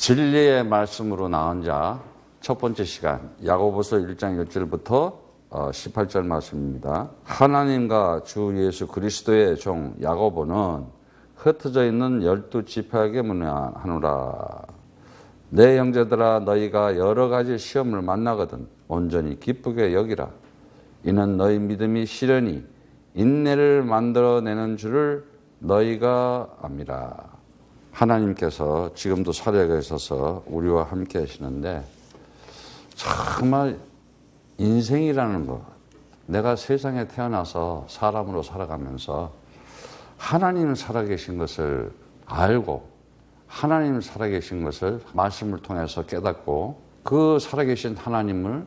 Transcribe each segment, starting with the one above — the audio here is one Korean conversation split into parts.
진리의 말씀으로 나온 자 첫 번째 시간 야고보서 1장 1절부터 18절 말씀입니다. 하나님과 주 예수 그리스도의 종 야고보는 흩어져 있는 12지파에게 문안하노라. 내 형제들아, 너희가 여러 가지 시험을 만나거든 온전히 기쁘게 여기라. 이는 너희 믿음이 시련이 인내를 만들어내는 줄을 너희가 압니다. 하나님께서 지금도 사역에 있어서 우리와 함께 하시는데, 정말 인생이라는 것, 내가 세상에 태어나서 사람으로 살아가면서 하나님 살아계신 것을 알고 하나님 살아계신 것을 말씀을 통해서 깨닫고 그 살아계신 하나님을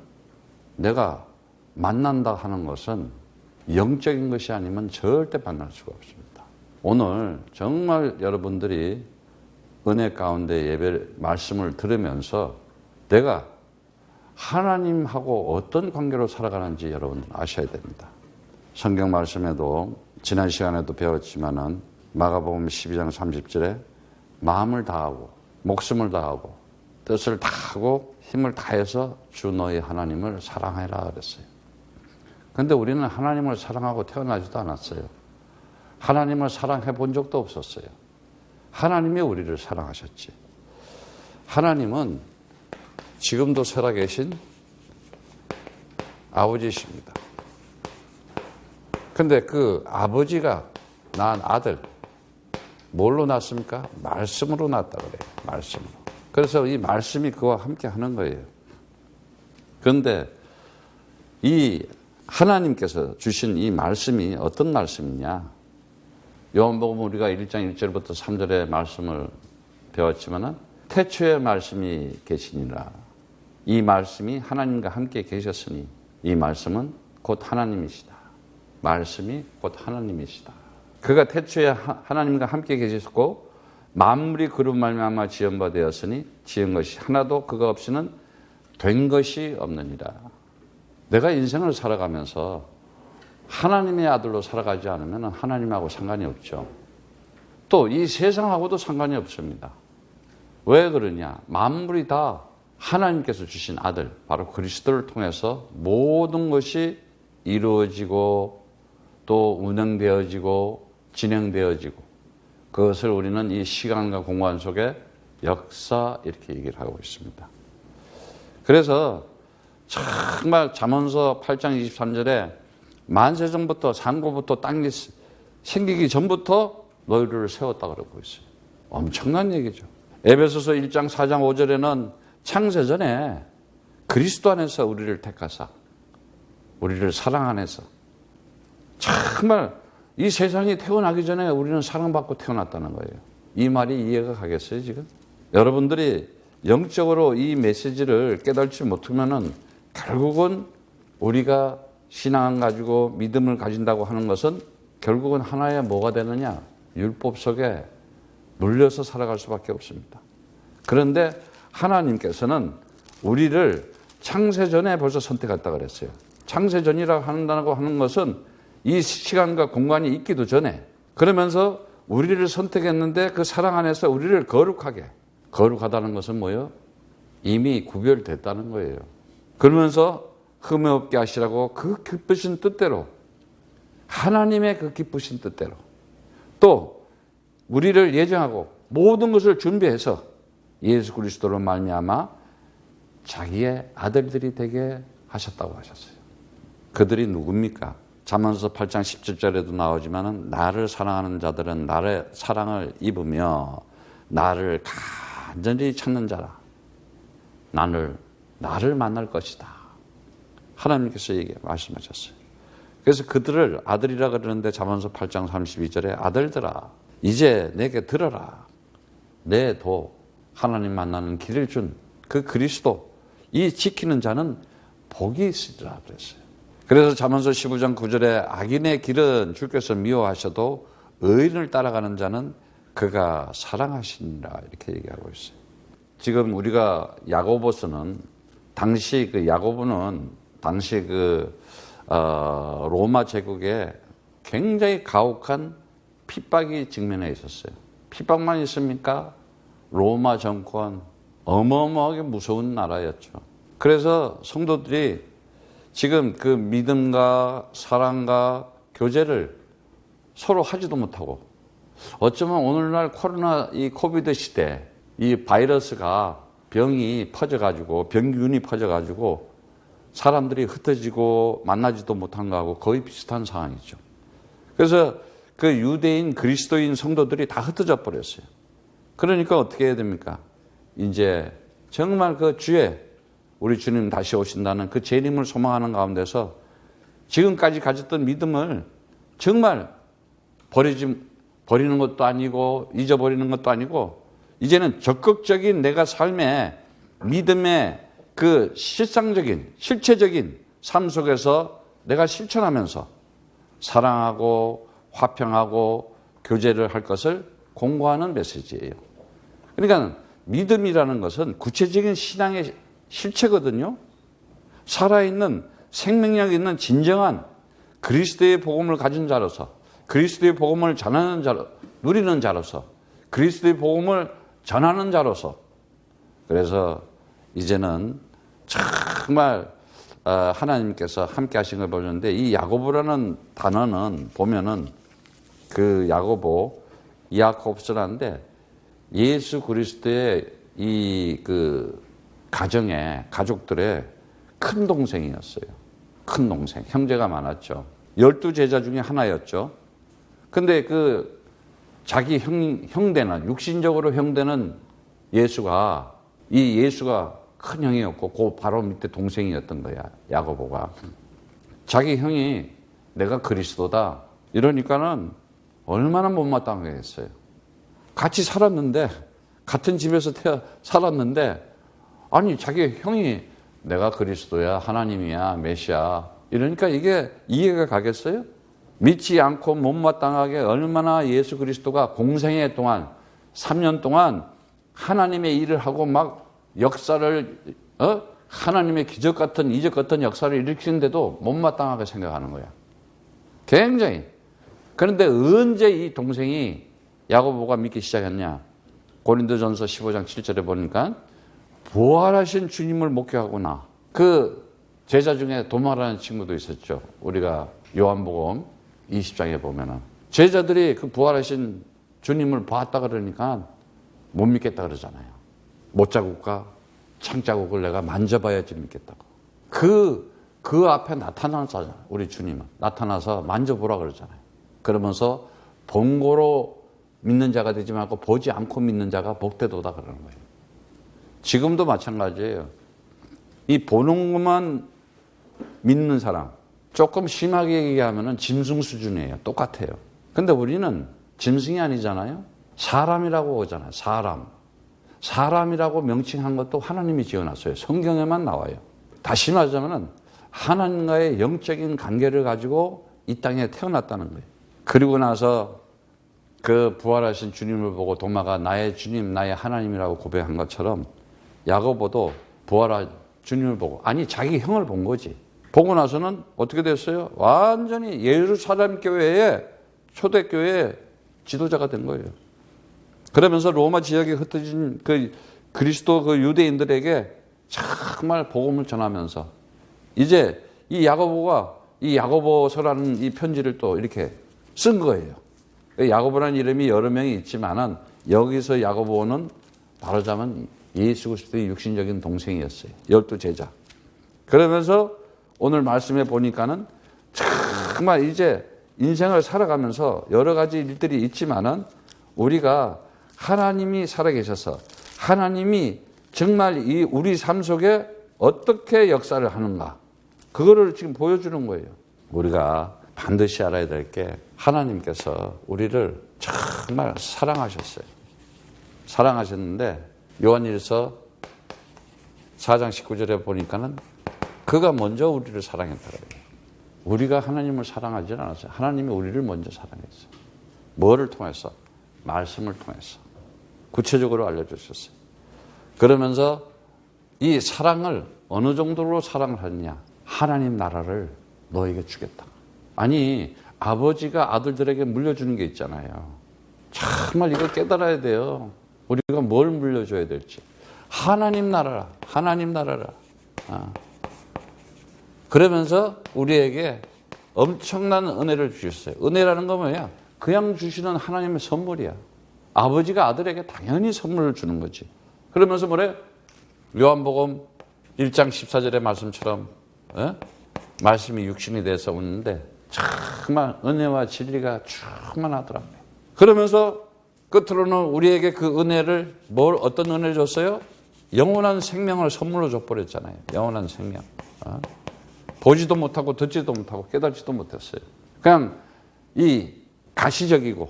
내가 만난다 하는 것은 영적인 것이 아니면 절대 만날 수가 없습니다. 오늘 정말 여러분들이 은혜 가운데 예배 말씀을 들으면서 내가 하나님하고 어떤 관계로 살아가는지 여러분들 아셔야 됩니다. 성경 말씀에도 지난 시간에도 배웠지만은 마가복음 12장 30절에 마음을 다하고 목숨을 다하고 뜻을 다하고 힘을 다해서 주 너희 하나님을 사랑해라 그랬어요. 그런데 우리는 하나님을 사랑하고 태어나지도 않았어요. 하나님을 사랑해 본 적도 없었어요. 하나님이 우리를 사랑하셨지. 하나님은 지금도 살아계신 아버지십니다. 근데 그 아버지가 낳은 아들, 뭘로 낳습니까? 말씀으로 낳았다 그래요. 말씀으로. 그래서 이 말씀이 그와 함께 하는 거예요. 그런데 이 하나님께서 주신 이 말씀이 어떤 말씀이냐? 요한복음 우리가 1장 1절부터 3절의 말씀을 배웠지만은 태초에 말씀이 계시니라. 이 말씀이 하나님과 함께 계셨으니 이 말씀은 곧 하나님이시다. 말씀이 곧 하나님이시다. 그가 태초에 하나님과 함께 계셨고 만물이 그로 말미암아 지은 바 되었으니 지은 것이 하나도 그가 없이는 된 것이 없느니라. 내가 인생을 살아가면서 하나님의 아들로 살아가지 않으면 하나님하고 상관이 없죠. 또 이 세상하고도 상관이 없습니다. 왜 그러냐? 만물이 다 하나님께서 주신 아들, 바로 그리스도를 통해서 모든 것이 이루어지고 또 운행되어지고 진행되어지고, 그것을 우리는 이 시간과 공간 속에 역사 이렇게 얘기를 하고 있습니다. 그래서 정말 잠언서 8장 23절에 만세전부터 상고부터 땅이 생기기 전부터 너희를 세웠다 그러고 있어요. 엄청난 얘기죠. 에베소서 1장 4장 5절에는 창세전에 그리스도 안에서 우리를 택하사 우리를 사랑 안에서, 정말 이 세상이 태어나기 전에 우리는 사랑받고 태어났다는 거예요. 이 말이 이해가 가겠어요 지금? 여러분들이 영적으로 이 메시지를 깨닫지 못하면은 결국은 우리가 신앙 가지고 믿음을 가진다고 하는 것은 결국은 하나의 뭐가 되느냐? 율법 속에 물려서 살아갈 수밖에 없습니다. 그런데 하나님께서는 우리를 창세전에 벌써 선택했다 그랬어요. 창세전이라고 한다고 하는 것은 이 시간과 공간이 있기도 전에, 그러면서 우리를 선택했는데 그 사랑 안에서 우리를 거룩하다는 것은 뭐예요? 이미 구별됐다는 거예요. 그러면서 흠이 없게 하시라고 그 기쁘신 뜻대로, 하나님의 그 기쁘신 뜻대로 또 우리를 예정하고 모든 것을 준비해서 예수 그리스도로 말미암아 자기의 아들들이 되게 하셨다고 하셨어요. 그들이 누굽니까? 잠언서 8장 17절에도 나오지만 나를 사랑하는 자들은 나의 사랑을 입으며 나를 간절히 찾는 자라. 나를 만날 것이다. 하나님께서 말씀하셨어요. 그래서 그들을 아들이라 그러는데 잠언서 8장 32절에 아들들아 이제 내게 들어라. 내 도 하나님 만나는 길을 준 그 그리스도, 이 지키는 자는 복이 있으리라 그랬어요. 그래서 잠언서 15장 9절에 악인의 길은 주께서 미워하셔도 의인을 따라가는 자는 그가 사랑하시니라 이렇게 얘기하고 있어요. 지금 우리가 야고보서는 당시 야고보는 당시 로마 제국에 굉장히 가혹한 핍박이 직면해 있었어요. 핍박만 있습니까? 로마 정권, 어마어마하게 무서운 나라였죠. 그래서 성도들이 지금 그 믿음과 사랑과 교제를 서로 하지도 못하고, 어쩌면 오늘날 코로나 이 코비드 시대 이 바이러스가 병이 퍼져가지고 병균이 퍼져가지고 사람들이 흩어지고 만나지도 못한 거하고 거의 비슷한 상황이죠. 그래서 그 유대인 그리스도인 성도들이 다 흩어져 버렸어요. 그러니까 어떻게 해야 됩니까? 이제 정말 그 주에 우리 주님 다시 오신다는 그 재림을 소망하는 가운데서 지금까지 가졌던 믿음을 정말 버리는 것도 아니고 잊어버리는 것도 아니고, 이제는 적극적인 내가 삶의 믿음의 그 실상적인 실체적인 삶 속에서 내가 실천하면서 사랑하고 화평하고 교제를 할 것을 공고하는 메시지예요. 그러니까 믿음이라는 것은 구체적인 신앙의 실체거든요. 살아있는 생명력 있는 진정한 그리스도의 복음을 가진 자로서, 그리스도의 복음을 전하는 자로, 누리는 자로서, 그리스도의 복음을 전하는 자로서. 그래서 이제는 정말 하나님께서 함께 하신 걸 보는데, 이 야고보라는 단어는 보면은 그 야고보스라는데 예수 그리스도의 이 그 가족들의 큰 동생이었어요. 큰 동생, 형제가 많았죠. 12제자 중에 하나였죠. 근데 그 자기 형되는, 육신적으로 형되는 예수가 큰 형이었고 그 바로 밑에 동생이었던 거야, 야고보가. 자기 형이 내가 그리스도다 이러니까는 얼마나 못마땅하겠어요. 같이 살았는데, 같은 집에서 살았는데, 아니 자기 형이 내가 그리스도야, 하나님이야, 메시아 이러니까 이게 이해가 가겠어요? 믿지 않고 못마땅하게 얼마나 예수 그리스도가 공생애 동안 3년 동안 하나님의 일을 하고 막 역사를 하나님의 기적 같은 이적 같은 역사를 일으키는데도 못마땅하게 생각하는 거야. 굉장히. 그런데 언제 이 동생이 야고보가 믿기 시작했냐? 고린도전서 15장 7절에 보니까 부활하신 주님을 목격하구나. 그 제자 중에 도마라는 친구도 있었죠. 우리가 요한복음 20장에 보면은 제자들이 그 부활하신 주님을 봤다 그러니까 못 믿겠다 그러잖아요. 못자국과 창자국을 내가 만져봐야지 믿겠다고. 그 앞에 나타났잖아요. 우리 주님은 나타나서 만져보라 그러잖아요. 그러면서 본고로 믿는 자가 되지 말고 보지 않고 믿는 자가 복되도다 그러는 거예요. 지금도 마찬가지예요. 이 보는 것만 믿는 사람, 조금 심하게 얘기하면 짐승 수준이에요. 똑같아요. 근데 우리는 짐승이 아니잖아요. 사람이라고 하잖아요. 사람이라고 명칭한 것도 하나님이 지어놨어요. 성경에만 나와요. 다시 말하자면 하나님과의 영적인 관계를 가지고 이 땅에 태어났다는 거예요. 그리고 나서 그 부활하신 주님을 보고 도마가 나의 주님, 나의 하나님이라고 고백한 것처럼 야고보도 부활한 주님을 보고, 아니 자기 형을 본 거지. 보고 나서는 어떻게 됐어요? 완전히 예루살렘 교회의 초대교회의 지도자가 된 거예요. 그러면서 로마 지역에 흩어진 그 그리스도 그 유대인들에게 정말 복음을 전하면서 이제 이 야고보가 이 야고보서라는 이 편지를 또 이렇게 쓴 거예요. 야고보라는 이름이 여러 명이 있지만은 여기서 야고보는 말하자면 예수 그리스도의 육신적인 동생이었어요. 12제자. 그러면서 오늘 말씀해 보니까는 정말 이제 인생을 살아가면서 여러 가지 일들이 있지만은 우리가 하나님이 살아계셔서 하나님이 정말 이 우리 삶 속에 어떻게 역사를 하는가, 그거를 지금 보여주는 거예요. 우리가 반드시 알아야 될 게 하나님께서 우리를 정말 사랑하셨어요. 사랑하셨는데 요한일서 4장 19절에 보니까는 그가 먼저 우리를 사랑했다고 해요. 우리가 하나님을 사랑하지 않았어요. 하나님이 우리를 먼저 사랑했어요. 뭐를 통해서? 말씀을 통해서. 구체적으로 알려주셨어요. 그러면서 이 사랑을 어느 정도로 사랑을 하느냐? 하나님 나라를 너에게 주겠다. 아니, 아버지가 아들들에게 물려주는 게 있잖아요. 정말 이거 깨달아야 돼요. 우리가 뭘 물려줘야 될지. 하나님 나라라. 하나님 나라라. 그러면서 우리에게 엄청난 은혜를 주셨어요. 은혜라는 건 뭐야? 그냥 주시는 하나님의 선물이야. 아버지가 아들에게 당연히 선물을 주는 거지. 그러면서 뭐래? 요한복음 1장 14절의 말씀처럼 말씀이 육신이 돼서 오는데 정말 은혜와 진리가 충만하더라고요. 그러면서 끝으로는 우리에게 그 은혜를 어떤 은혜를 줬어요? 영원한 생명을 선물로 줘버렸잖아요. 영원한 생명. 보지도 못하고 듣지도 못하고 깨닫지도 못했어요. 그냥 이 가시적이고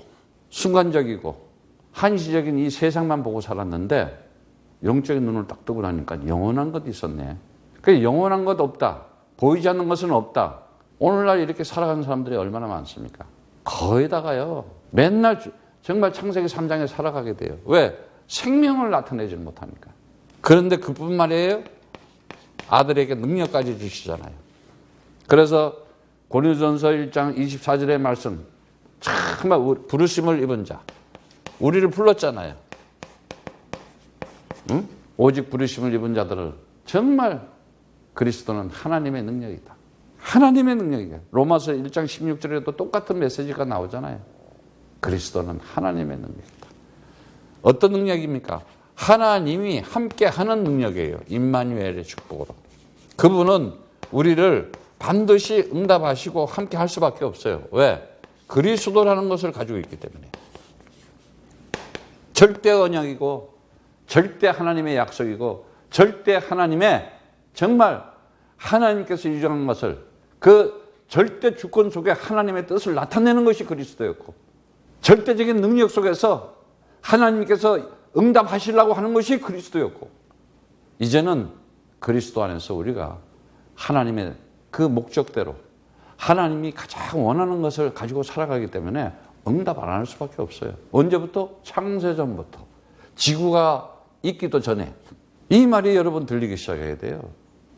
순간적이고 한시적인 이 세상만 보고 살았는데 영적인 눈을 딱 뜨고 나니까 영원한 것도 있었네. 그 영원한 것 없다. 보이지 않는 것은 없다. 오늘날 이렇게 살아가는 사람들이 얼마나 많습니까? 거의다가요. 맨날 정말 창세기 3장에 살아가게 돼요. 왜? 생명을 나타내지 못하니까. 그런데 그뿐 말이에요. 아들에게 능력까지 주시잖아요. 그래서 고린도전서 1장 24절의 말씀, 정말 부르심을 입은 자, 우리를 불렀잖아요. 응? 오직 부르심을 입은 자들을 정말 그리스도는 하나님의 능력이다. 하나님의 능력이다. 로마서 1장 16절에도 똑같은 메시지가 나오잖아요. 그리스도는 하나님의 능력이다. 어떤 능력입니까? 하나님이 함께하는 능력이에요. 임마누엘의 축복으로. 그분은 우리를 반드시 응답하시고 함께할 수밖에 없어요. 왜? 그리스도라는 것을 가지고 있기 때문에. 절대 언약이고 절대 하나님의 약속이고 절대 하나님의 정말 하나님께서 유정한 것을 그 절대 주권 속에 하나님의 뜻을 나타내는 것이 그리스도였고 절대적인 능력 속에서 하나님께서 응답하시려고 하는 것이 그리스도였고 이제는 그리스도 안에서 우리가 하나님의 그 목적대로 하나님이 가장 원하는 것을 가지고 살아가기 때문에 응답 안 할 수밖에 없어요. 언제부터? 창세전부터. 지구가 있기도 전에. 이 말이 여러분 들리기 시작해야 돼요.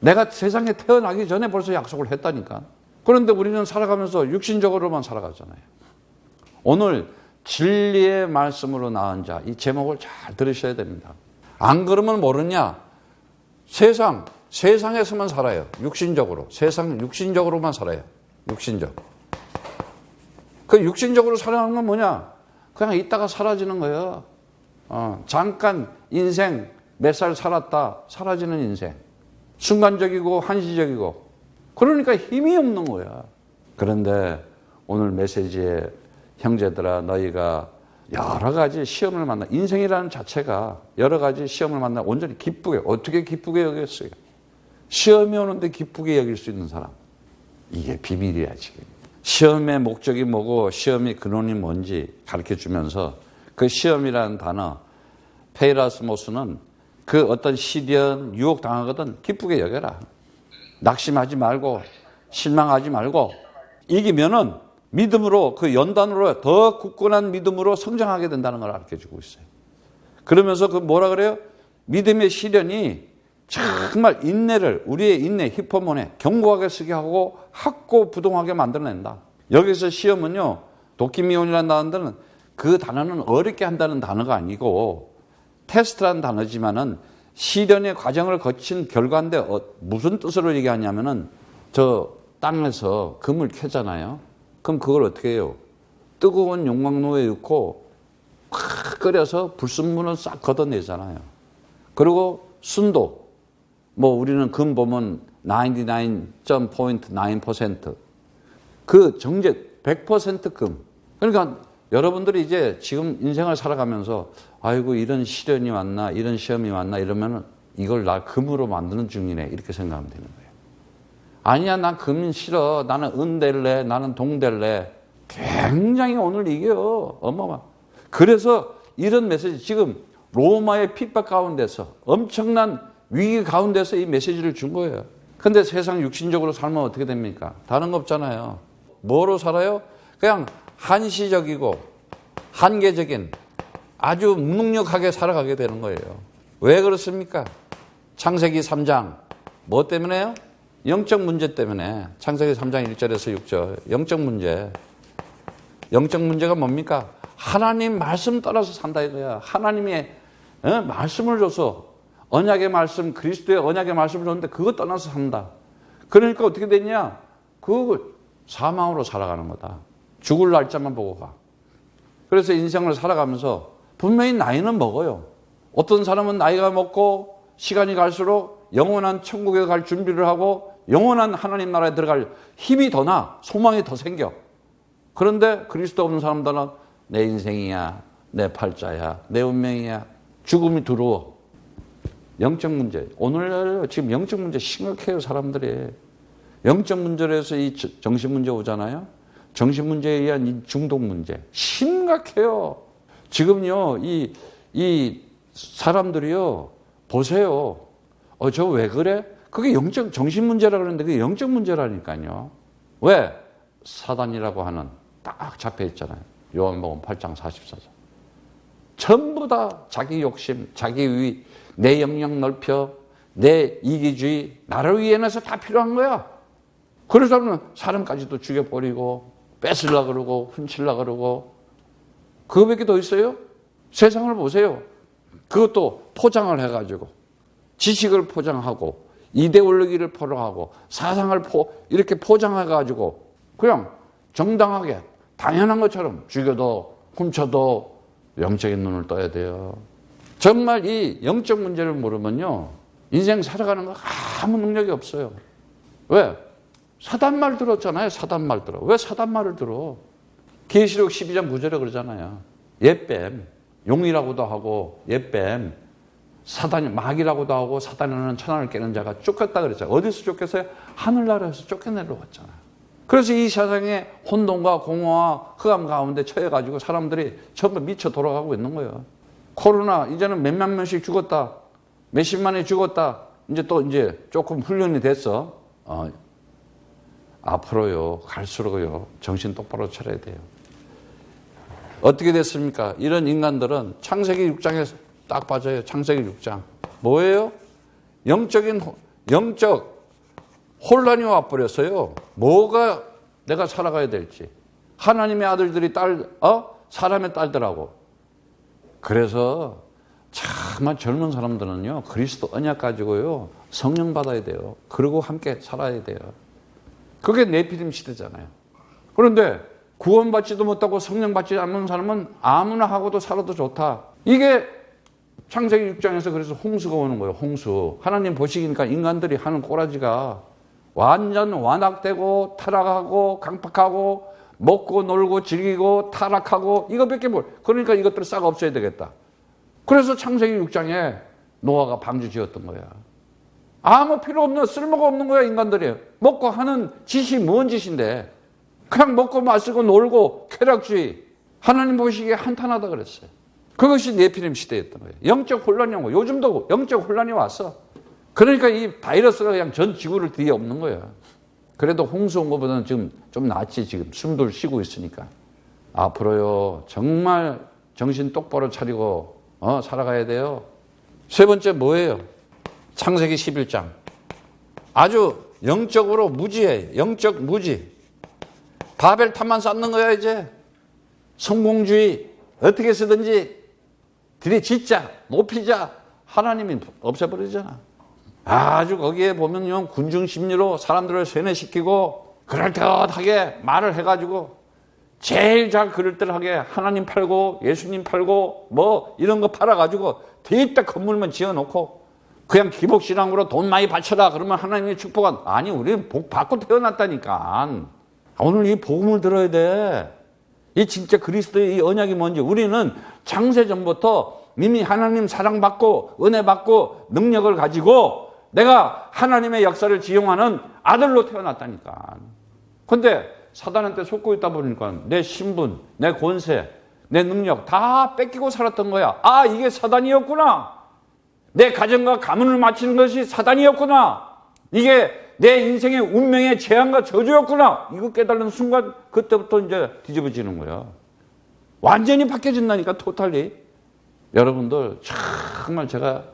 내가 세상에 태어나기 전에 벌써 약속을 했다니까. 그런데 우리는 살아가면서 육신적으로만 살아가잖아요. 오늘 진리의 말씀으로 낳은 자, 이 제목을 잘 들으셔야 됩니다. 안 그러면 모르냐? 세상에서만 살아요. 육신적으로. 육신적으로만 살아요. 육신적. 그 육신적으로 살아가는 건 뭐냐? 그냥 있다가 사라지는 거예요. 잠깐 인생 몇 살 살았다 사라지는 인생. 순간적이고 한시적이고. 그러니까 힘이 없는 거야. 그런데 오늘 메시지에 형제들아 너희가 여러 가지 시험을 만나 인생이라는 자체가 여러 가지 시험을 만나 온전히 기쁘게 어떻게 기쁘게 여겼어요? 시험이 오는데 기쁘게 여길 수 있는 사람. 이게 비밀이야 지금. 시험의 목적이 뭐고 시험의 근원이 뭔지 가르쳐주면서 그 시험이라는 단어 페이라스모스는 그 어떤 시련 유혹당하거든 기쁘게 여겨라. 낙심하지 말고 실망하지 말고 이기면은 믿음으로 그 연단으로 더 굳건한 믿음으로 성장하게 된다는 걸 가르쳐주고 있어요. 그러면서 그 뭐라 그래요? 믿음의 시련이 정말 인내를 우리의 인내 히포몬에 견고하게 쓰게 하고 확고부동하게 만들어낸다. 여기서 시험은요 도키미온이라는 단어는 그 단어는 어렵게 한다는 단어가 아니고 테스트라는 단어지만은 시련의 과정을 거친 결과인데 무슨 뜻으로 얘기하냐면은 저 땅에서 금을 캐잖아요. 그럼 그걸 어떻게 해요? 뜨거운 용광로에 넣고 팍 끓여서 불순물은 싹 걷어내잖아요. 그리고 순도 뭐 우리는 금 보면 99.9% 그 정제 100% 금. 그러니까 여러분들이 이제 지금 인생을 살아가면서 아이고 이런 시련이 왔나 이런 시험이 왔나 이러면은 이걸 나 금으로 만드는 중이네 이렇게 생각하면 되는 거예요. 아니야 난 금 싫어 나는 은 될래 나는 동 될래. 굉장히 오늘 이게요 어마어마. 그래서 이런 메시지 지금 로마의 핍박 가운데서 엄청난 위기 가운데서 이 메시지를 준 거예요. 근데 세상 육신적으로 살면 어떻게 됩니까? 다른 거 없잖아요. 뭐로 살아요? 그냥 한시적이고 한계적인 아주 무능력하게 살아가게 되는 거예요. 왜 그렇습니까? 창세기 3장 뭐 때문에요? 영적 문제 때문에. 창세기 3장 1절에서 6절 영적 문제. 영적 문제가 뭡니까? 하나님 말씀 따라서 산다 이거야. 하나님의 말씀을 줘서 언약의 말씀, 그리스도의 언약의 말씀을 줬는데 그거 떠나서 산다. 그러니까 어떻게 됐냐? 그걸 사망으로 살아가는 거다. 죽을 날짜만 보고 가. 그래서 인생을 살아가면서 분명히 나이는 먹어요. 어떤 사람은 나이가 먹고 시간이 갈수록 영원한 천국에 갈 준비를 하고 영원한 하나님 나라에 들어갈 힘이 더 나, 소망이 더 생겨. 그런데 그리스도 없는 사람들은 내 인생이야, 내 팔자야, 내 운명이야. 죽음이 두려워. 영적 문제. 오늘날 지금 영적 문제 심각해요, 사람들이. 영적 문제로 해서 이 정신 문제 오잖아요. 정신 문제에 의한 이 중독 문제. 심각해요. 지금요, 이 사람들이요, 보세요. 저 왜 그래? 그게 영적, 정신 문제라 그러는데 그게 영적 문제라니까요. 왜? 사단이라고 하는 딱 잡혀 있잖아요. 요한복음 8장 44절. 전부 다 자기 욕심, 자기 위, 내 영역 넓혀, 내 이기주의, 나를 위해서 다 필요한 거야. 그래서 사람까지도 죽여버리고, 뺏으려고 그러고, 훔치려고 그러고, 그거밖에 더 있어요? 세상을 보세요. 그것도 포장을 해가지고, 지식을 포장하고, 이데올로기를 포장하고, 사상을 이렇게 포장해가지고, 그냥 정당하게, 당연한 것처럼 죽여도, 훔쳐도, 영적인 눈을 떠야 돼요. 정말 이 영적 문제를 모르면요, 인생 살아가는 거 아무 능력이 없어요. 왜? 사단 말 들었잖아요. 사단 말 들어. 왜 사단 말을 들어? 계시록 12장 9절에 그러잖아요. 옛뱀, 용이라고도 하고 옛뱀, 사단이 마귀라고도 하고 사단이라는 천하를 깨는 자가 쫓겼다 그랬잖아요. 어디서 쫓겼어요? 하늘나라에서 쫓겨내려왔잖아요. 그래서 이 세상에 혼돈과 공허와 흑암 가운데 처해가지고 사람들이 전부 미쳐 돌아가고 있는 거예요. 코로나 이제는 몇만 명씩 죽었다, 몇십만이 죽었다. 이제 조금 훈련이 됐어. 앞으로요, 갈수록요, 정신 똑바로 차려야 돼요. 어떻게 됐습니까? 이런 인간들은 창세기 6장에 딱 빠져요. 창세기 6장. 뭐예요? 영적 혼란이 와버렸어요. 뭐가 내가 살아가야 될지. 하나님의 아들들이 사람의 딸들하고. 그래서 정말 젊은 사람들은요, 그리스도 언약 가지고요, 성령 받아야 돼요. 그리고 함께 살아야 돼요. 그게 네피림 시대잖아요. 그런데 구원받지도 못하고 성령 받지 않는 사람은 아무나 하고도 살아도 좋다. 이게 창세기 6장에서 그래서 홍수가 오는 거예요. 홍수. 하나님 보시니까 인간들이 하는 꼬라지가 완전 완악되고 타락하고 강팍하고 먹고 놀고 즐기고 타락하고 이거밖에 그러니까 이것들을 싹 없애야 되겠다. 그래서 창세기 6장에 노아가 방주 지었던 거야. 아무 필요 없는, 쓸모가 없는 거야, 인간들이. 먹고 하는 짓이 뭔 짓인데. 그냥 먹고 마시고 놀고 쾌락주의. 하나님 보시기에 한탄하다 그랬어요. 그것이 네피림 시대였던 거예요. 영적 혼란이 온 거예요. 요즘도 영적 혼란이 왔어. 그러니까 이 바이러스가 그냥 전 지구를 뒤엎는 거예요. 그래도 홍수 온 것보다는 지금 좀 낫지. 지금 숨들 쉬고 있으니까. 앞으로요, 정말 정신 똑바로 차리고 살아가야 돼요. 세 번째 뭐예요? 창세기 11장. 아주 영적으로 무지해. 영적 무지. 바벨탑만 쌓는 거야, 이제. 성공주의. 어떻게 쓰든지 들이짓자, 높이자. 하나님이 없애버리잖아. 아주 거기에 보면요, 군중심리로 사람들을 세뇌시키고 그럴듯하게 말을 해가지고 제일 잘 그럴듯하게 하나님 팔고 예수님 팔고 뭐 이런 거 팔아가지고 뒤딱 건물만 지어놓고 그냥 기복신앙으로 돈 많이 바쳐라 그러면 하나님의 축복은 아니, 우리는 복 받고 태어났다니까. 오늘 이 복음을 들어야 돼. 이 진짜 그리스도의 이 언약이 뭔지. 우리는 창세전부터 이미 하나님 사랑받고 은혜 받고 능력을 가지고 내가 하나님의 역사를 지용하는 아들로 태어났다니까. 근데 사단한테 속고 있다 보니까 내 신분, 내 권세, 내 능력 다 뺏기고 살았던 거야. 아, 이게 사단이었구나. 내 가정과 가문을 마치는 것이 사단이었구나. 이게 내 인생의 운명의 재앙과 저주였구나. 이거 깨달는 순간 그때부터 이제 뒤집어지는 거야. 완전히 바뀌어진다니까, 토탈리. 여러분들 정말 제가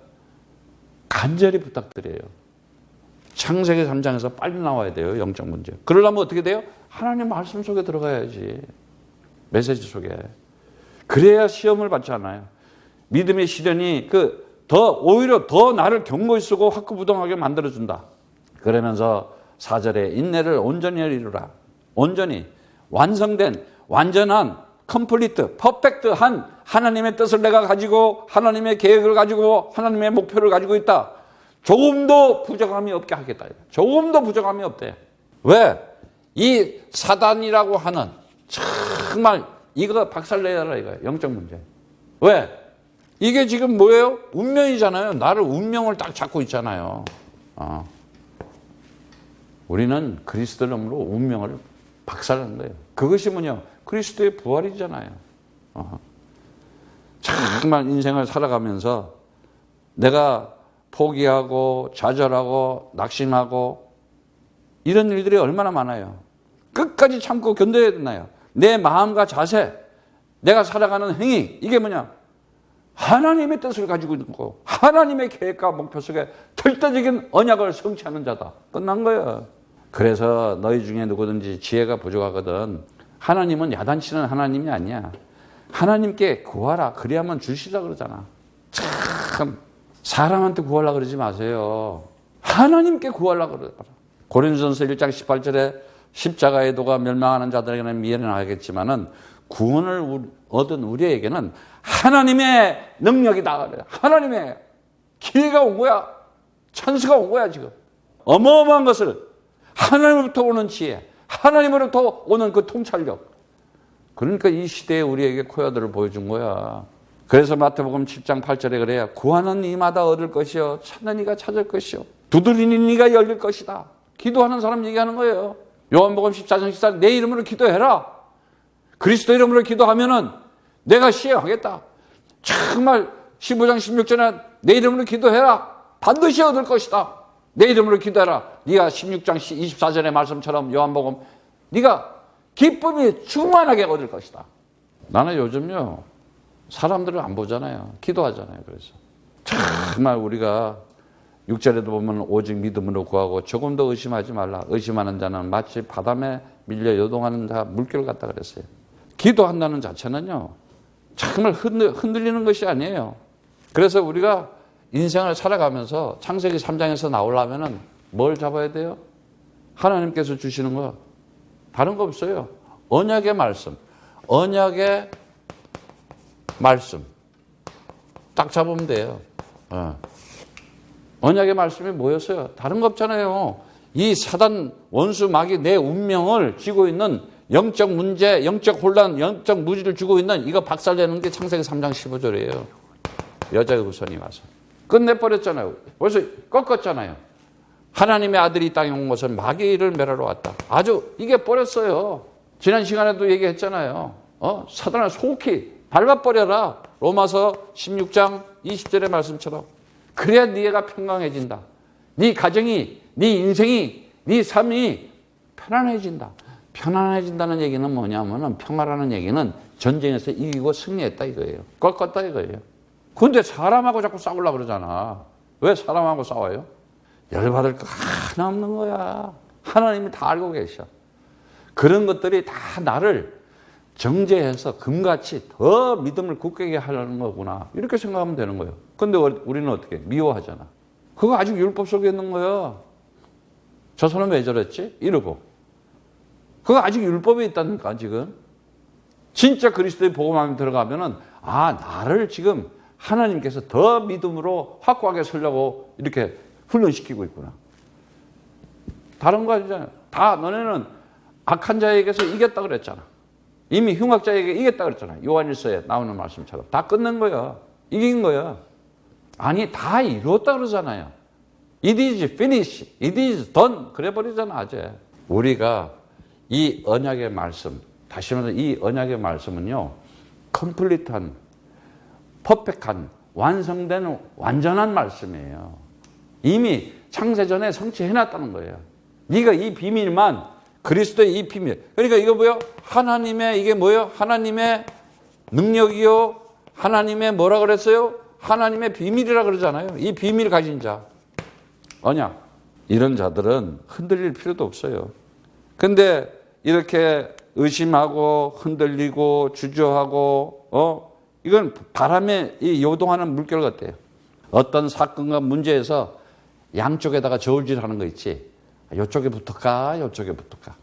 간절히 부탁드려요. 창세기 3장에서 빨리 나와야 돼요, 영적 문제. 그러려면 어떻게 돼요? 하나님 말씀 속에 들어가야지. 메시지 속에. 그래야 시험을 받지 않아요. 믿음의 시련이 오히려 더 나를 경고히 쓰고 화끈부동하게 만들어준다. 그러면서 4절에 인내를 온전히 이루라. 온전히 완성된 완전한 컴플리트 퍼펙트한 하나님의 뜻을 내가 가지고 하나님의 계획을 가지고 하나님의 목표를 가지고 있다. 조금도 부족함이 없게 하겠다. 조금도 부족함이 없대. 왜? 이 사단이라고 하는 정말 이거 박살내라 이거예요. 영적 문제. 왜? 이게 지금 뭐예요? 운명이잖아요. 나를 운명을 딱 잡고 있잖아요. 우리는 그리스도 이름으로 운명을 박살낸 거예요. 그것이 뭐냐? 그리스도의 부활이잖아요. 정말 인생을 살아가면서 내가 포기하고 좌절하고 낙심하고 이런 일들이 얼마나 많아요. 끝까지 참고 견뎌야 되나요? 내 마음과 자세, 내가 살아가는 행위, 이게 뭐냐? 하나님의 뜻을 가지고 있고 하나님의 계획과 목표 속에 절대적인 언약을 성취하는 자다. 끝난 거예요. 그래서 너희 중에 누구든지 지혜가 부족하거든 하나님은 야단치는 하나님이 아니야. 하나님께 구하라. 그래야만 주시라 그러잖아. 참 사람한테 구하라 그러지 마세요. 하나님께 구하라 그러라. 고린도전서 1장 18절에 십자가의 도가 멸망하는 자들에게는 미련하겠지만은 구원을 얻은 우리에게는 하나님의 능력이다. 하나님의 기회가 온 거야. 찬스가 온 거야 지금. 어마어마한 것을 하나님으로부터 오는 지혜, 하나님으로부터 오는 그 통찰력. 그러니까 이 시대에 우리에게 코야들을 보여준 거야. 그래서 마태복음 7장 8절에 그래요. 구하는 이마다 얻을 것이요 찾는 이가 찾을 것이요 두드리는 이가 열릴 것이다. 기도하는 사람 얘기하는 거예요. 요한복음 14장 14절 내 이름으로 기도해라. 그리스도 이름으로 기도하면은 내가 시행하겠다. 정말 15장 16절에 내 이름으로 기도해라. 반드시 얻을 것이다. 내 이름으로 기도해라. 네가 16장 24절의 말씀처럼 요한복음 네가 기쁨이 충만하게 얻을 것이다. 나는 요즘요 사람들을 안 보잖아요. 기도하잖아요. 그래서 정말 우리가 6절에도 보면 오직 믿음으로 구하고 조금 더 의심하지 말라. 의심하는 자는 마치 바람에 밀려 요동하는 자 물결 같다 그랬어요. 기도한다는 자체는요 정말 흔들리는 것이 아니에요. 그래서 우리가 인생을 살아가면서 창세기 3장에서 나오려면은 뭘 잡아야 돼요? 하나님께서 주시는 거 다른 거 없어요. 언약의 말씀, 언약의 말씀 딱 잡으면 돼요. 언약의 말씀이 뭐였어요? 다른 거 없잖아요. 이 사단 원수 마귀 내 운명을 쥐고 있는 영적 문제, 영적 혼란, 영적 무지를 주고 있는 이거 박살내는 게 창세기 3장 15절이에요. 여자의 후손이 와서 끝내버렸잖아요. 벌써 꺾었잖아요. 하나님의 아들이 이 땅에 온 것은 마귀를 멸하러 왔다. 아주 이겨버렸어요. 지난 시간에도 얘기했잖아요. 사단을 속히 밟아버려라. 로마서 16장 20절의 말씀처럼. 그래야 네가 평강해진다. 네 가정이, 네 인생이, 네 삶이 편안해진다. 편안해진다는 얘기는 뭐냐면은 평화라는 얘기는 전쟁에서 이기고 승리했다 이거예요. 꺾었다 이거예요. 근데 사람하고 자꾸 싸우려고 그러잖아. 왜 사람하고 싸워요? 열받을 거 하나 없는 거야. 하나님이 다 알고 계셔. 그런 것들이 다 나를 정죄해서 금같이 더 믿음을 굳게 하려는 거구나. 이렇게 생각하면 되는 거예요. 근데 우리는 어떻게? 미워하잖아. 그거 아직 율법 속에 있는 거야. 저 사람 왜 저랬지? 이러고. 그거 아직 율법에 있다니까 지금. 진짜 그리스도의 복음함에 들어가면은 나를 지금 하나님께서 더 믿음으로 확고하게 서려고 이렇게 훈련시키고 있구나. 다른 거 아니잖아요. 다 너네는 악한 자에게서 이겼다 그랬잖아. 이미 흉악자에게 이겼다 그랬잖아. 요한일서에 나오는 말씀처럼. 다 끝낸 거야. 이긴 거야. 아니 다 이루었다 그러잖아요. It is finished. It is done. 그래버리잖아 아재. 우리가 이 언약의 말씀, 다시 말해서 이 언약의 말씀은요. 컴플리트한, 퍼펙트한, 완성된 완전한 말씀이에요. 이미 창세전에 성취해놨다는 거예요. 네가 이 비밀만 그리스도의 이 비밀. 그러니까 이거 뭐예요? 하나님의 이게 뭐예요? 하나님의 능력이요. 하나님의 뭐라 그랬어요? 하나님의 비밀이라 그러잖아요. 이 비밀 가진 자. 언약. 이런 자들은 흔들릴 필요도 없어요. 근데 이렇게 의심하고 흔들리고 주저하고 이건 바람에 이 요동하는 물결 같아요. 어떤 사건과 문제에서 양쪽에다가 저울질하는 거 있지. 이쪽에 붙을까, 이쪽에 붙을까.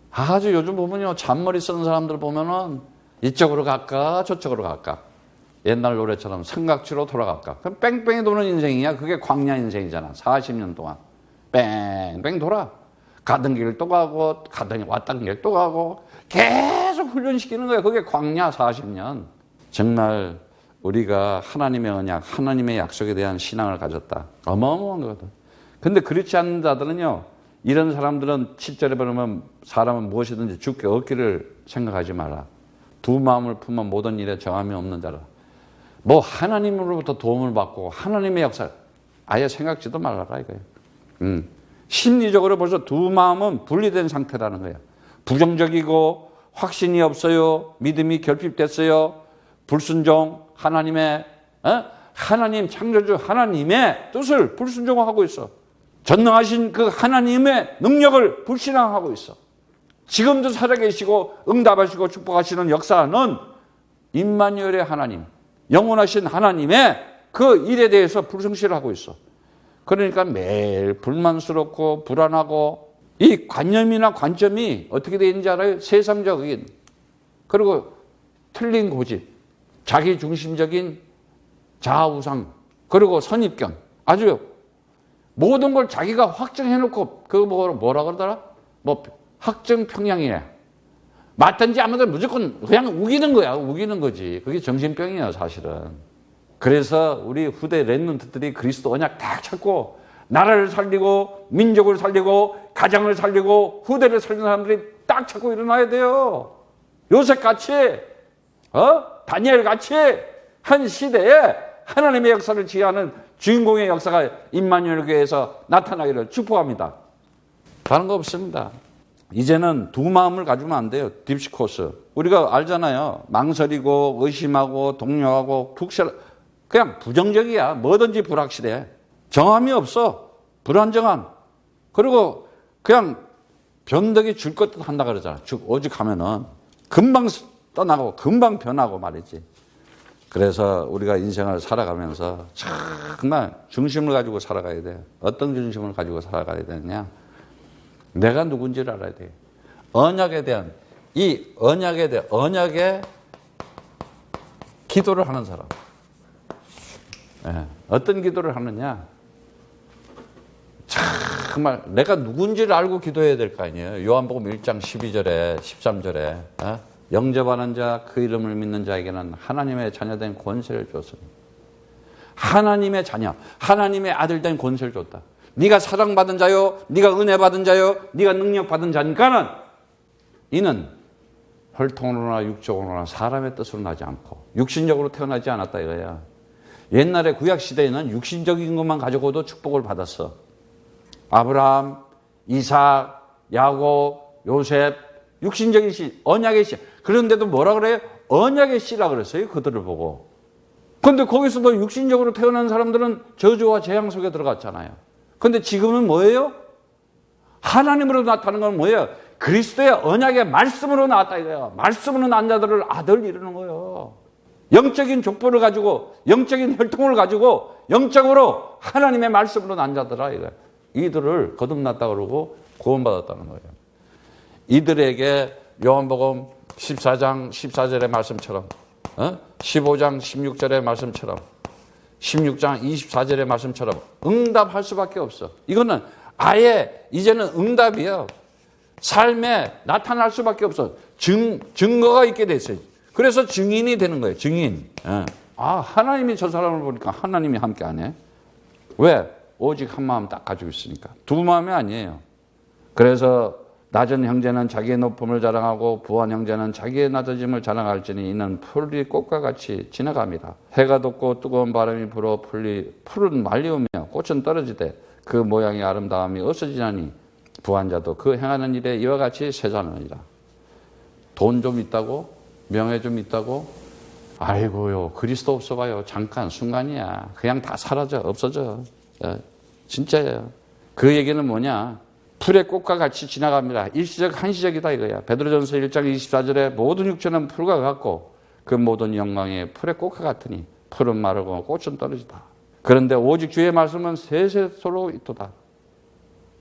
아주 요즘 보면요, 잔머리 쓰는 사람들 보면은 이쪽으로 갈까, 저쪽으로 갈까. 옛날 노래처럼 삼각지로 돌아갈까. 그럼 뺑뺑이 도는 인생이야. 그게 광야 인생이잖아. 40년 동안 뺑뺑 돌아. 가던 길 또 가고, 왔던 길 또 가고, 계속 훈련시키는 거야. 그게 광야 40년. 정말 우리가 하나님의 언약, 하나님의 약속에 대한 신앙을 가졌다. 어마어마한 거거든. 근데 그렇지 않는 자들은요, 이런 사람들은 7절에 보면 사람은 무엇이든지 죽게 얻기를 생각하지 마라. 두 마음을 품은 모든 일에 정함이 없는 자라. 뭐 하나님으로부터 도움을 받고 하나님의 역사 아예 생각지도 말라라 이거예요. 심리적으로 벌써 두 마음은 분리된 상태라는 거예요. 부정적이고 확신이 없어요. 믿음이 결핍됐어요. 불순종, 하나님의 하나님 창조주 하나님의 뜻을 불순종하고 있어. 전능하신 그 하나님의 능력을 불신앙하고 있어. 지금도 살아계시고 응답하시고 축복하시는 역사는 임마누엘의 하나님, 영원하신 하나님의 그 일에 대해서 불성실하고 있어. 그러니까 매일 불만스럽고 불안하고 이 관념이나 관점이 어떻게 되는지 알아요? 세상적인 그리고 틀린 고집, 자기중심적인 자아우상 그리고 선입견 아주 모든 걸 자기가 확정해놓고 그거 뭐라 그러더라? 뭐 확정평양이래. 맞든지 안 맞든지 무조건 그냥 우기는 거야. 우기는 거지. 그게 정신병이에요 사실은. 그래서 우리 후대 랩런트들이 그리스도 언약 딱 찾고 나라를 살리고 민족을 살리고 가정을 살리고 후대를 살리는 사람들이 딱 찾고 일어나야 돼요. 요셉같이 다니엘같이 한 시대에 하나님의 역사를 지휘하는 주인공의 역사가 임마누엘 교회에서 나타나기를 축복합니다. 다른 거 없습니다. 이제는 두 마음을 가지면 안 돼요. 딥시 코스. 우리가 알잖아요. 망설이고 의심하고 동요하고 그냥 부정적이야. 뭐든지 불확실해. 정함이 없어. 불안정한. 그리고 그냥 변덕이 줄 것도 한다 그러잖아. 오직 하면은 금방 떠나고 금방 변하고 말이지. 그래서 우리가 인생을 살아가면서 정말 중심을 가지고 살아가야 돼요. 어떤 중심을 가지고 살아가야 되느냐. 내가 누군지를 알아야 돼요. 언약에 대한 언약의 기도를 하는 사람. 네. 어떤 기도를 하느냐. 정말 내가 누군지를 알고 기도해야 될 거 아니에요. 요한복음 1장 12절에 13절에 영접하는 자 그 이름을 믿는 자에게는 하나님의 자녀된 권세를 줬습니다. 하나님의 자녀, 하나님의 아들 된 권세를 줬다. 네가 사랑받은 자요, 네가 은혜 받은 자요, 네가 능력 받은 자니까는 이는 혈통으로나 육적으로나 사람의 뜻으로 나지 않고 육신적으로 태어나지 않았다 이거야. 옛날에 구약시대에는 육신적인 것만 가지고도 축복을 받았어. 아브라함, 이삭, 야곱, 요셉, 육신적인 씨, 언약의 씨. 그런데도 뭐라 그래요? 언약의 씨라 그랬어요. 그들을 보고. 그런데 거기서도 육신적으로 태어난 사람들은 저주와 재앙 속에 들어갔잖아요. 그런데 지금은 뭐예요? 하나님으로 나타나는 건 뭐예요? 그리스도의 언약의 말씀으로 나왔다 이거예요. 말씀으로 난 자들을 아들 이루는 거예요. 영적인 족보를 가지고 영적인 혈통을 가지고 영적으로 하나님의 말씀으로 난 자들아 이거예요. 이들을 거듭났다 그러고 구원받았다는 거예요. 이들에게 요한복음 14장 14절의 말씀처럼 15장 16절의 말씀처럼 16장 24절의 말씀처럼 응답할 수밖에 없어. 이거는 아예 이제는 응답이에요. 삶에 나타날 수밖에 없어. 증거가 있게 됐어요. 그래서 증인이 되는 거예요. 증인. 하나님이 저 사람을 보니까 하나님이 함께 안 해. 왜? 오직 한 마음 딱 가지고 있으니까. 두 마음이 아니에요. 그래서 낮은 형제는 자기의 높음을 자랑하고 부한 형제는 자기의 낮아짐을 자랑할지니 이는 풀이 꽃과 같이 지나갑니다. 해가 돋고 뜨거운 바람이 불어 풀은 말리우며 꽃은 떨어지되 그 모양의 아름다움이 없어지나니 부한 자도 그 행하는 일에 이와 같이 쇠사하느니라. 돈 좀 있다고? 명예 좀 있다고? 아이고요, 그리스도 없어봐요. 잠깐 순간이야. 그냥 다 사라져, 없어져. 진짜예요. 그 얘기는 뭐냐? 풀의 꽃과 같이 지나갑니다. 일시적 한시적이다 이거야. 베드로전서 1장 24절에 모든 육체는 풀과 같고 그 모든 영광이 풀의 꽃과 같으니 풀은 마르고 꽃은 떨어지다. 그런데 오직 주의 말씀은 세세토록 있도다.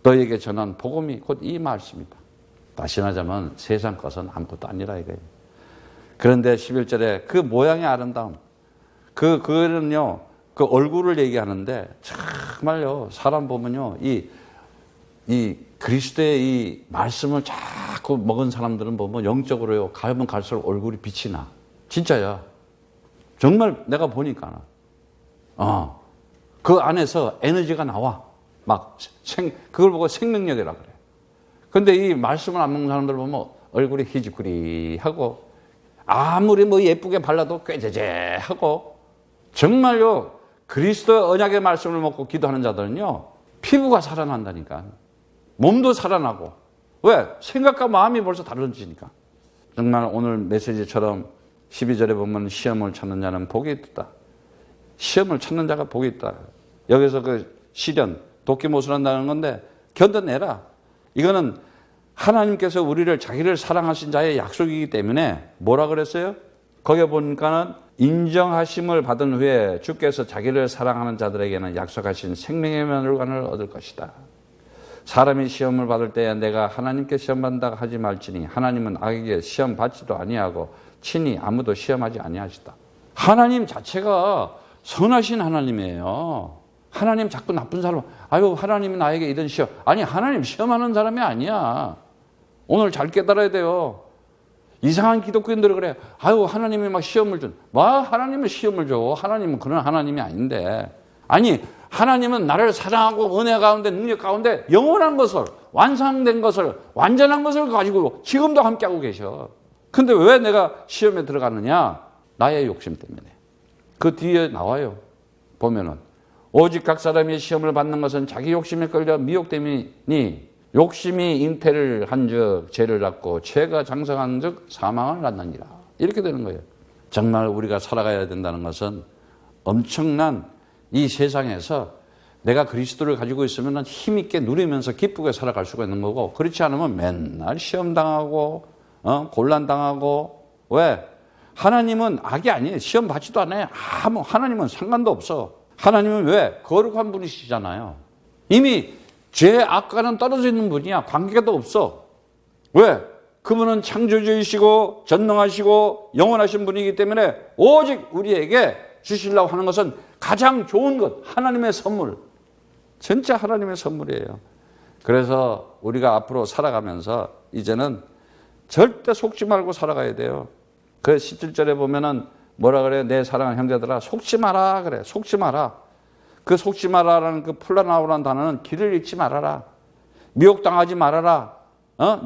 너에게 전한 복음이 곧 이 말씀이다. 다시 말하자면 세상 것은 아무것도 아니라 이거예요. 그런데 11절에 그 모양의 아름다움, 그거는요, 그 얼굴을 얘기하는데 정말요, 사람 보면요, 이 그리스도의 이 말씀을 자꾸 먹은 사람들은 보면 영적으로요, 가면 갈수록 얼굴이 빛이 나. 진짜야. 정말 내가 보니까. 그 안에서 에너지가 나와. 막 그걸 보고 생명력이라 그래. 근데 이 말씀을 안 먹는 사람들 보면 얼굴이 희죽거리하고 아무리 뭐 예쁘게 발라도 꾀재재하고 정말요, 그리스도 언약의 말씀을 먹고 기도하는 자들은요, 피부가 살아난다니까. 몸도 살아나고. 왜? 생각과 마음이 벌써 다르지니까. 정말 오늘 메시지처럼 12절에 보면 시험을 찾는 자는 복이 있다. 시험을 찾는 자가 복이 있다. 여기서 그 시련, 독기모순한다는 건데 견뎌내라. 이거는 하나님께서 우리를 자기를 사랑하신 자의 약속이기 때문에 뭐라 그랬어요? 거기에 보니까는 인정하심을 받은 후에 주께서 자기를 사랑하는 자들에게는 약속하신 생명의 면류관을 얻을 것이다. 사람이 시험을 받을 때에 내가 하나님께 시험받는다 하지 말지니 하나님은 악에게 시험 받지도 아니하고 친히 아무도 시험하지 아니하시다. 하나님 자체가 선하신 하나님이에요. 하나님 자꾸 나쁜 사람, 아유 하나님이 나에게 이런 시험. 아니 하나님 시험하는 사람이 아니야. 오늘 잘 깨달아야 돼요. 이상한 기독교인들이 그래. 아유 하나님이 막 시험을 준. 하나님은 시험을 줘. 하나님은 그런 하나님이 아닌데. 아니 하나님은 나를 사랑하고 은혜 가운데 능력 가운데 영원한 것을, 완성된 것을, 완전한 것을 가지고 지금도 함께하고 계셔. 근데 왜 내가 시험에 들어가느냐? 나의 욕심 때문에. 그 뒤에 나와요. 보면은 오직 각 사람이 시험을 받는 것은 자기 욕심에 끌려 미혹됨이니 욕심이 잉태를 한즉 죄를 낳고 죄가 장성한즉 사망을 낳느니라. 이렇게 되는 거예요. 정말 우리가 살아가야 된다는 것은 엄청난 이 세상에서 내가 그리스도를 가지고 있으면 힘있게 누리면서 기쁘게 살아갈 수가 있는 거고, 그렇지 않으면 맨날 시험당하고 곤란당하고. 왜? 하나님은 악이 아니에요. 시험 받지도 않아요. 하나님은 상관도 없어. 하나님은 왜? 거룩한 분이시잖아요. 이미 죄 악과는 떨어져 있는 분이야. 관계도 없어. 왜? 그분은 창조주이시고 전능하시고 영원하신 분이기 때문에 오직 우리에게 주시려고 하는 것은 가장 좋은 것, 하나님의 선물. 진짜 하나님의 선물이에요. 그래서 우리가 앞으로 살아가면서 이제는 절대 속지 말고 살아가야 돼요. 그 17절에 보면은 뭐라 그래요? 내 사랑하는 형제들아 속지 마라 그래. 속지 마라. 그 속지 마라라는 그 플라나오라는 단어는 길을 잃지 말아라. 미혹당하지 말아라.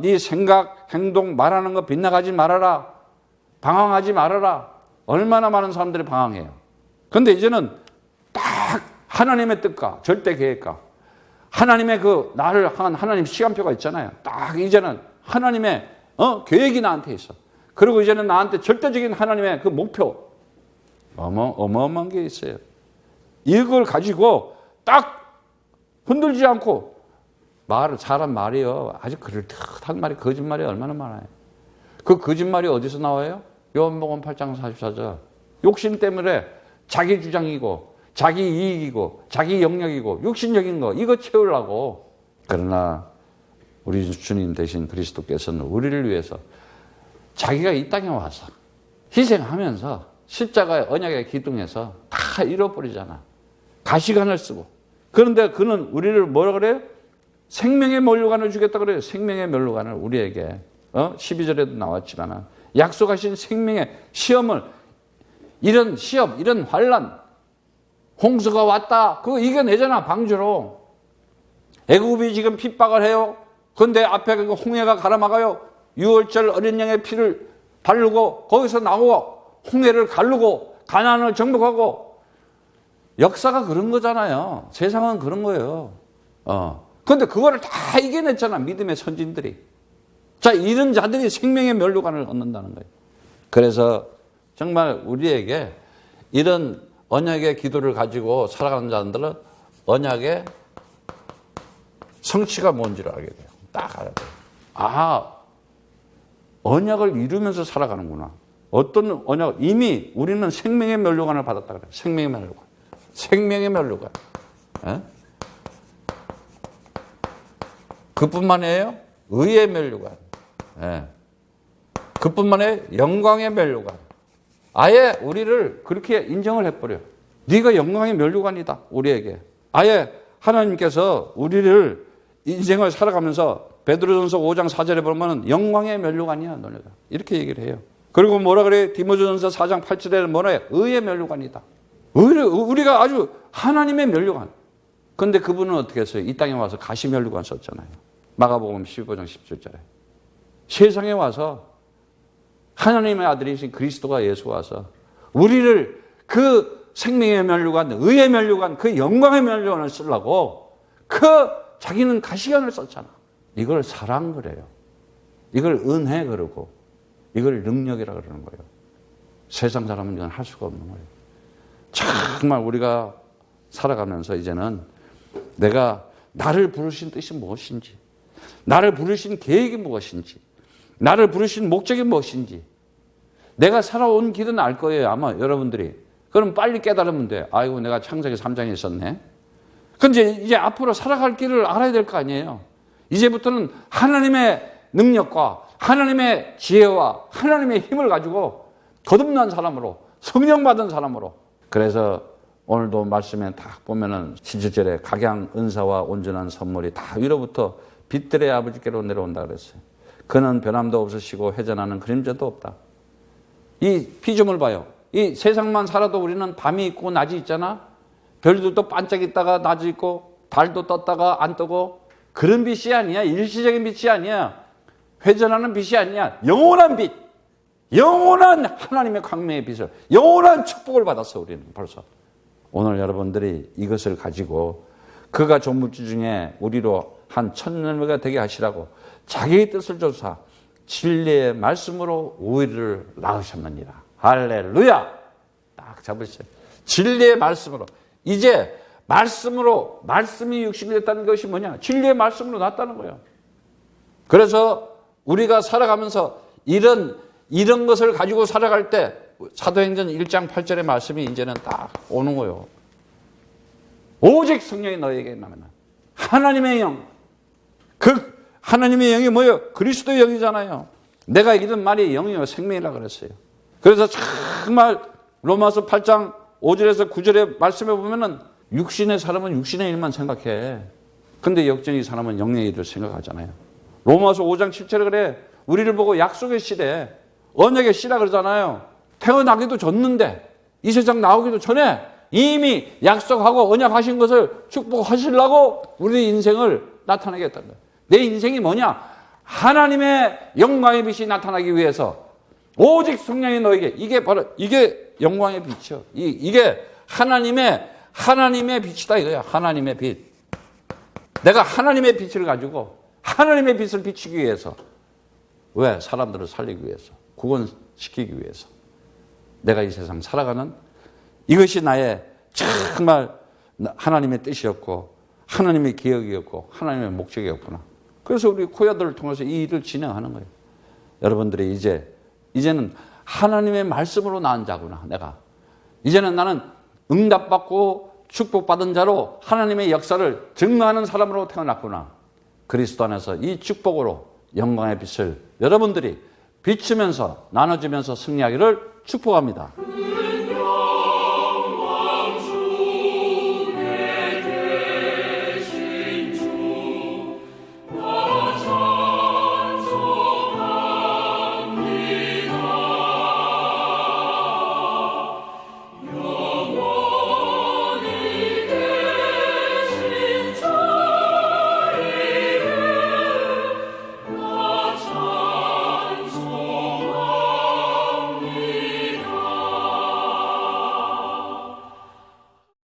네 생각, 행동, 말하는 거 빗나가지 말아라. 방황하지 말아라. 얼마나 많은 사람들이 방황해요. 그런데 이제는 딱 하나님의 뜻과 절대 계획과 하나님의 그 나를 향한 하나님 시간표가 있잖아요. 딱 이제는 하나님의 계획이 나한테 있어. 그리고 이제는 나한테 절대적인 하나님의 그 목표, 어마어마한 게 있어요. 이걸 가지고 딱 흔들지 않고 사람 말이요. 아주 그럴듯한 말이 거짓말이 얼마나 많아요. 그 거짓말이 어디서 나와요? 요한복음 8장 44절. 욕심 때문에 자기 주장이고 자기 이익이고 자기 영역이고 육신적인 거 이거 채우려고. 그러나 우리 주님 대신 그리스도께서는 우리를 위해서 자기가 이 땅에 와서 희생하면서 십자가의 언약의 기둥에서 다 잃어버리잖아. 가시관을 쓰고. 그런데 그는 우리를 뭐라 그래요? 생명의 면류관을 주겠다 그래요. 생명의 면류관을 우리에게. 12절에도 나왔지만 약속하신 생명의 시험을, 이런 시험, 이런 환난, 홍수가 왔다. 그거 이겨내잖아, 방주로. 애굽이 지금 핍박을 해요. 그런데 앞에 그 홍해가 가라막아요. 6월절 어린 양의 피를 바르고 거기서 나오고 홍해를 가르고 가나안을 정복하고. 역사가 그런 거잖아요. 세상은 그런 거예요. 그런데 그거를 다 이겨냈잖아, 믿음의 선진들이. 자, 이런 자들이 생명의 면류관을 얻는다는 거예요. 그래서 정말 우리에게 이런 언약의 기도를 가지고 살아가는 자들은 언약의 성취가 뭔지를 알게 돼요. 딱 알아야 돼요. 언약을 이루면서 살아가는구나. 어떤 언약, 이미 우리는 생명의 면류관을 받았다 그래요. 생명의 면류관. 생명의 면류관. 예? 그뿐만 아니에요. 의의 면류관. 예. 그뿐만 아니에요. 영광의 면류관. 아예 우리를 그렇게 인정을 해버려. 네가 영광의 면류관이다. 우리에게. 아예 하나님께서 우리를 인생을 살아가면서 베드로전서 5장 4절에 보면 영광의 면류관이야. 너네가. 이렇게 얘기를 해요. 그리고 뭐라 그래? 디모데전서 4장 8절에는 뭐라 해? 의의 면류관이다. 우리가 아주 하나님의 면류관. 그런데 그분은 어떻게 했어요? 이 땅에 와서 가시 면류관 썼잖아요. 마가복음 15장 17절에. 세상에 와서 하나님의 아들이신 그리스도가 예수 와서 우리를 그 생명의 면류관, 의의 면류관, 그 영광의 면류관을 쓰려고 자기는 가시관을 썼잖아. 이걸 사랑 그래요. 이걸 은혜 그러고 이걸 능력이라 그러는 거예요. 세상 사람은 이건 할 수가 없는 거예요. 정말 우리가 살아가면서 이제는 내가 나를 부르신 뜻이 무엇인지, 나를 부르신 계획이 무엇인지, 나를 부르신 목적이 무엇인지, 내가 살아온 길은 알 거예요. 아마 여러분들이. 그럼 빨리 깨달으면 돼. 아이고 내가 창세기 3장에 있었네. 근데 이제 앞으로 살아갈 길을 알아야 될 거 아니에요. 이제부터는 하나님의 능력과 하나님의 지혜와 하나님의 힘을 가지고 거듭난 사람으로, 성령 받은 사람으로. 그래서 오늘도 말씀에 딱 보면은 17절에 각양 은사와 온전한 선물이 다 위로부터 빛들의 아버지께로 내려온다 그랬어요. 그는 변함도 없으시고 회전하는 그림자도 없다. 이 피조물 봐요. 이 세상만 살아도 우리는 밤이 있고 낮이 있잖아. 별들도 반짝 있다가 낮이 있고 달도 떴다가 안 뜨고 그런 빛이 아니야. 일시적인 빛이 아니야. 회전하는 빛이 아니야. 영원한 빛. 영원한 하나님의 광명의 빛을, 영원한 축복을 받았어 우리는 벌써. 오늘 여러분들이 이것을 가지고 그가 조물주 중에 우리로 한 천년회가 되게 하시라고 자기의 뜻을 조사 진리의 말씀으로 우리를 낳으셨느니라. 할렐루야. 딱 잡으세요. 진리의 말씀으로. 이제 말씀으로, 말씀이 육신이 됐다는 것이 뭐냐? 진리의 말씀으로 낳았다는 거예요. 그래서 우리가 살아가면서 이런 것을 가지고 살아갈 때 사도행전 1장 8절의 말씀이 이제는 딱 오는 거예요. 오직 성령이 너에게 임하면 하나님의 영. 그 하나님의 영이 뭐예요? 그리스도의 영이잖아요. 내가 이런 말이 영이요 생명이라 그랬어요. 그래서 정말 로마서 8장 5절에서 9절의 말씀에 보면은 육신의 사람은 육신의 일만 생각해. 근데 역전의 사람은 영의 일을 생각하잖아요. 로마서 5장 7절에 그래. 우리를 보고 약속의 시대, 언약의 시라 그러잖아요. 태어나기도 전는데 이 세상 나오기도 전에 이미 약속하고 언약하신 것을 축복하시려고 우리 인생을 나타내겠다는 거예요. 내 인생이 뭐냐? 하나님의 영광의 빛이 나타나기 위해서 오직 성령이 너에게, 이게 바로 이게 영광의 빛이요. 이게 하나님의 빛이다 이거야. 하나님의 빛. 내가 하나님의 빛을 가지고 하나님의 빛을 비추기 위해서. 왜? 사람들을 살리기 위해서. 구원시키기 위해서. 내가 이 세상 살아가는 이것이 나의 정말 하나님의 뜻이었고 하나님의 기억이었고 하나님의 목적이었구나. 그래서 우리 코야들을 통해서 이 일을 진행하는 거예요. 여러분들이 이제는 하나님의 말씀으로 낳은 자구나. 내가 이제는 나는 응답받고 축복받은 자로 하나님의 역사를 증거하는 사람으로 태어났구나. 그리스도 안에서 이 축복으로 영광의 빛을 여러분들이 비추면서 나눠주면서 승리하기를 축복합니다.